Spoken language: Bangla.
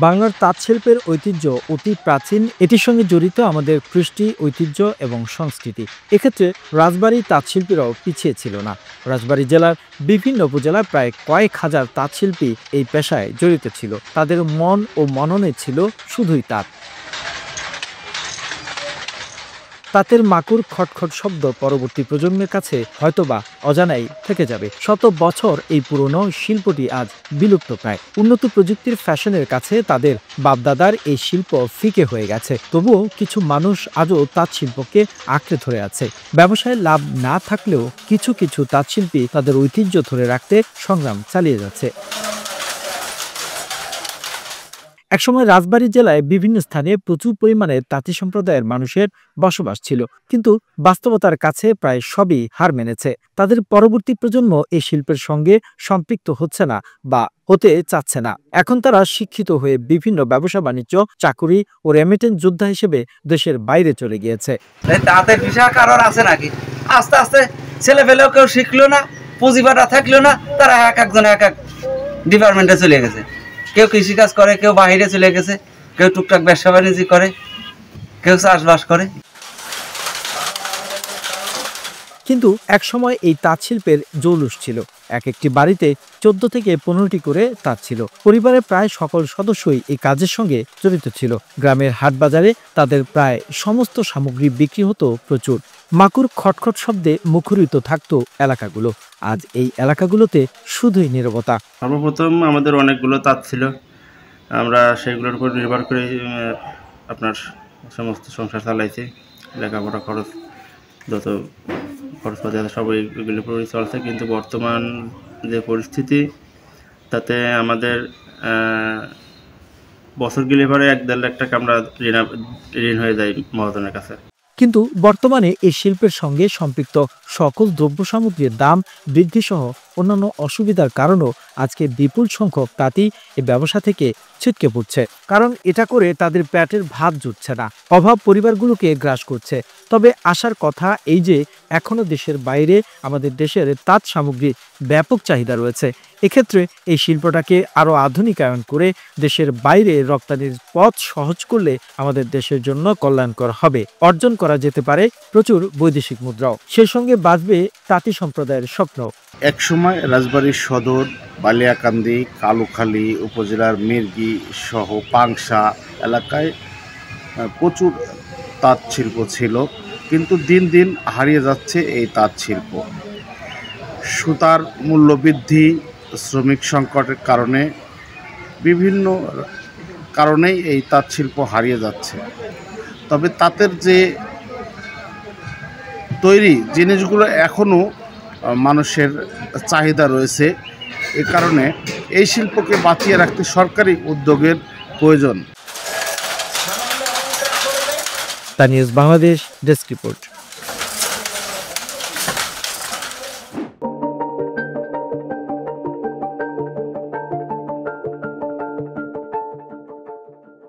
বাংলার তাঁতশিল্পের ঐতিহ্য অতি প্রাচীন। এটির সঙ্গে জড়িত আমাদের কৃষ্টি, ঐতিহ্য এবং সংস্কৃতি। এক্ষেত্রে রাজবাড়ী তাঁতশিল্পীরাও পিছিয়ে ছিল না। রাজবাড়ী জেলার বিভিন্ন উপজেলায় প্রায় কয়েক হাজার তাঁতশিল্পী এই পেশায় জড়িত ছিল। তাদের মন ও মননে ছিল শুধুই তাঁত। তাঁতের মাকুর খটখট শব্দ পরবর্তী প্রজন্মের কাছে হয়তোবা অজানাই থেকে যাবে। শত বছর এই পুরনো শিল্পটি আজ বিলুপ্ত প্রায়। উন্নত প্রযুক্তির ফ্যাশনের কাছে তাদের বাপদাদার এই শিল্প ফিকে হয়ে গেছে। তবুও কিছু মানুষ আজও তাঁত শিল্পকে আঁকড়ে ধরে আছে। ব্যবসায় লাভ না থাকলেও কিছু কিছু তাঁতশিল্পী তাদের ঐতিহ্য ধরে রাখতে সংগ্রাম চালিয়ে যাচ্ছে। একসময় রাজবাড়ী জেলায় বিভিন্ন স্থানে প্রচুর পরিমাণে তাঁতি সম্প্রদায়ের মানুষের বসবাস ছিল, কিন্তু বাস্তবতার কাছে প্রায় সবই হার মেনেছে। তাদের পরবর্তী প্রজন্ম এই শিল্পের সঙ্গে সম্পৃক্ত হচ্ছে না বা হতে চাচ্ছে না। এখন তারা শিক্ষিত হয়ে বিভিন্ন ব্যবসা বাণিজ্য, চাকুরি ও রেমিটেন্স যোদ্ধা হিসেবে দেশের বাইরে চলে গিয়েছে। তাঁতের পেশা কারোর আছে নাকি? আস্তে আস্তে ছেলে ফেলেও কেউ শিখলো না, পুঁজিবাটা থাকলো না, তারা এক একজন এক এক ডিপার্টমেন্টে চলে গেছে। কেউ কৃষিকাজ করে, কেউ বাইরে চলে গেছে, কেউ টুকটাক ব্যবসা বাণিজ্য করে, কেউ চাষবাস করে। কিন্তু একসময় এই তাঁত শিল্পের জৌলুস ছিল। এক একটি বাড়িতে 14 থেকে 15টি করে তাঁত ছিল। পরিবারের প্রায় সকল সদস্যই এই কাজের সঙ্গে জড়িত ছিল। গ্রামের হাট বাজারে তাদের প্রায় সমস্ত সামগ্রী বিক্রি হতো প্রচুর। মাকুর খটখট শব্দে মুখরিত থাকতো এলাকাগুলো। আজ এই এলাকাগুলোতে শুধুই নীরবতা। সর্বপ্রথম আমাদের অনেকগুলো তাঁত ছিল, আমরা সেগুলোর উপর নির্ভর করে আপনার সমস্ত সংসার চালাইছি। লেখাপড়া খরচ, যত খরচপাতি আছে সব এইগুলোর উপরই চলছে। কিন্তু বর্তমান যে পরিস্থিতি, তাতে আমাদের বছর গেলে পরে 1-1.5 লাখ টাকা আমরা ঋণ হয়ে যাই মহাজনের কাছে। কিন্তু বর্তমানে এই শিল্পের সঙ্গে সম্পৃক্ত সকল দ্রব্য সামগ্রীর দাম বৃদ্ধি সহ অন্যান্য অসুবিধার কারণেও আজকে বিপুল সংখ্যক তাঁতি এই ব্যবসা থেকে ছিটকে পড়ছে। কারণ এটা করে তাদের পেটের ভাত জুটছে না। অভাব পরিবারগুলোকে গ্রাস করছে। তবে আশার কথা এই যে এখনো দেশের বাইরে আমাদের দেশের তাঁত সামগ্রীর ব্যাপক চাহিদা রয়েছে। এক্ষেত্রে এই শিল্পটাকে আরও আধুনিকায়ন করে দেশের বাইরে রপ্তানির পথ সহজ করলে আমাদের দেশের জন্য কল্যাণকর হবে। অর্জন করা যেতে পারে প্রচুর বৈদেশিক মুদ্রাও। সেই সঙ্গে বাঁচবে তাঁতি সম্প্রদায়ের স্বপ্ন। একসময় রাজবাড়ীর সদর, বালিয়াকান্দি, কালুখালী উপজেলার মির্গি সহ পাংশা এলাকায় প্রচুর তাঁত শিল্প ছিল, কিন্তু দিন দিন হারিয়ে যাচ্ছে এই তাঁত শিল্প। সুতার মূল্য বৃদ্ধি, শ্রমিক সংকটের কারণে, বিভিন্ন কারণেই এই তাঁত শিল্প হারিয়ে যাচ্ছে। তবে তাঁতের যে তৈরি জিনিসগুলো এখনও মানুষের চাহিদা রয়েছে। এ কারণে এই শিল্পকে বাঁচিয়ে রাখতে সরকারি উদ্যোগের প্রয়োজন। তা নিউজ বাংলাদেশ ডেস্ক রিপোর্ট।